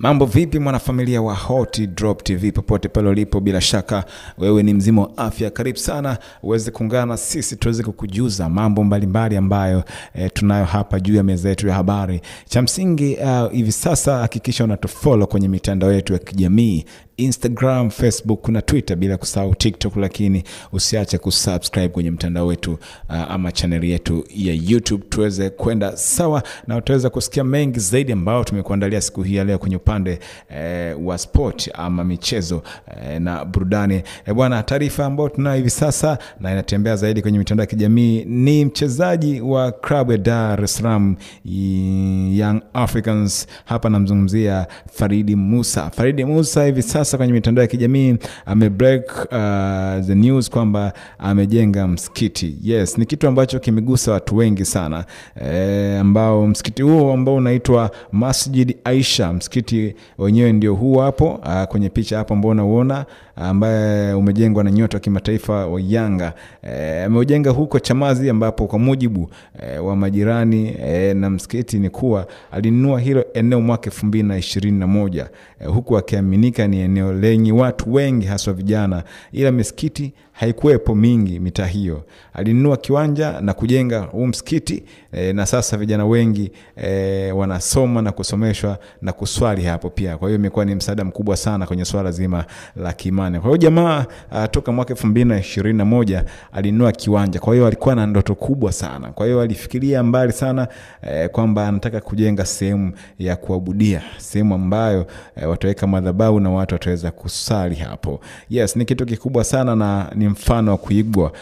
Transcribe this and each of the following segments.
Mambo vipi mwanafamilia wa Hot Drop TV popote pale ulipo, bila shaka wewe ni mzima wa afya. Karibu sana uweze kuungana na sisi tuweze kukujuza mambo mbalimbali ambayo tunayo hapa juu ya meza yetu ya habari. Cha msingi hivi sasa hakikisha unatufollow kwenye mitandao yetu ya kijamii, Instagram, Facebook na Twitter, bila kusahau TikTok, lakini usiache kusubscribe kwenye mtandao wetu ama channel yetu ya YouTube tuweze kwenda sawa na utaweza kusikia mengi zaidi ambao tumekuandalia siku hii leo kwenye upande wa sport ama michezo na burudani. Bwana, taarifa ambayo tunayo hivi sasa na inatembea zaidi kwenye mitandao ya kijamii ni mchezaji wa klabu ya Dar es Salaam Young Africans. Hapa namzungumzia Farid Musa. Farid Musa hivi sasa kwenye mitandao ya kijamii amebreak the news kwamba amejenga msikiti. Yes, ni kitu ambacho kimegusa watu wengi sana, ambao msikiti huo ambao unaitwa Masjid Aisha. Msikiti wenyewe ndio huu hapo kwenye picha hapo ambao unaona, ambaye umejengwa na nyota wa kimataifa wa Yanga. Ameujenga huko Chamazi, ambapo kwa mujibu wa majirani na msikiti ni kuwa alinunua hilo eneo mwaka 2021, huku akiaminika ni eneo lenye watu wengi haswa vijana, ila msikiti haikuwepo mingi mitaa hiyo. Alinunua kiwanja na kujenga huu msikiti, na sasa vijana wengi wanasoma na kusomeshwa na kuswali hapo pia. Kwa hiyo imekuwa ni msaada mkubwa sana kwenye swala zima la kiimani. Kwa hiyo jamaa toka mwaka 2021 alinunua kiwanja. Kwa hiyo alikuwa na ndoto kubwa sana. Kwa hiyo alifikiria mbali sana kwamba anataka kujenga sehemu ya kuabudia, sehemu ambayo wataweka madhabahu na watu wataweza kusali hapo. Yes, ni kitu kikubwa sana na ni mfano wa kuigwa.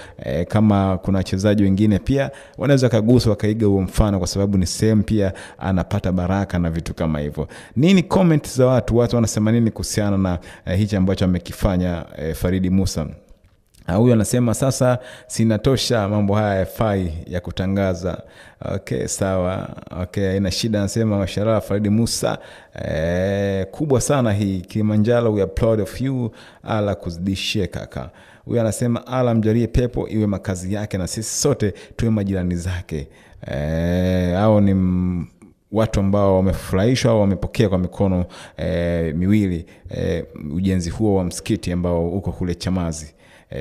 Kama kuna wachezaji wengine pia wanaweza kaguswa wakaiga huo mfano, kwa sababu ni sehemu pia anapata baraka na vitu kama hivyo. Nini comment za watu wanasema nini kuhusiana na hichi ambacho amekifanya Farid Musa? Huyu anasema sasa sinatosha, mambo haya yafai ya kutangaza. Okay, sawa. Okay, ina shida. Anasema mashallah Farid Musa, kubwa sana hii Kilimanjaro, we are proud of you, ala kuzidishie kaka. Huyu anasema ala mjalie pepo iwe makazi yake na sisi sote tuwe majirani zake. Hao ni watu ambao wamefurahishwa au wamepokea kwa mikono miwili ujenzi huo wa msikiti ambao uko kule Chamazi,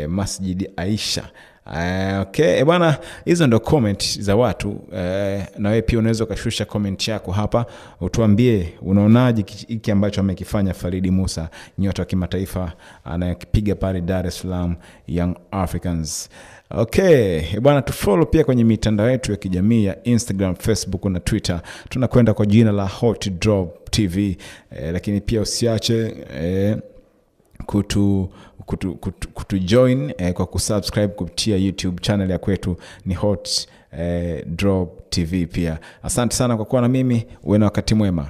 Masjid Aisha. Okay, bwana, hizo ndo comment za watu. Na wewe pia unaweza kushusha comment yako hapa, utuambie unaonaje hiki ambacho amekifanya Farid Musa, nyota wa kimataifa anayepiga pale Dar es Salaam Young Africans. Okay, bwana, tufollow pia kwenye mitandao yetu ya kijamii ya Instagram, Facebook na Twitter. Tunakwenda kwa jina la Hot Drop TV. Lakini pia usiache kutu join kwa kusubscribe kupitia YouTube channel ya kwetu ni Hot Drop TV pia. Asante sana kwa kuwa na mimi, uwe na wakati mwema.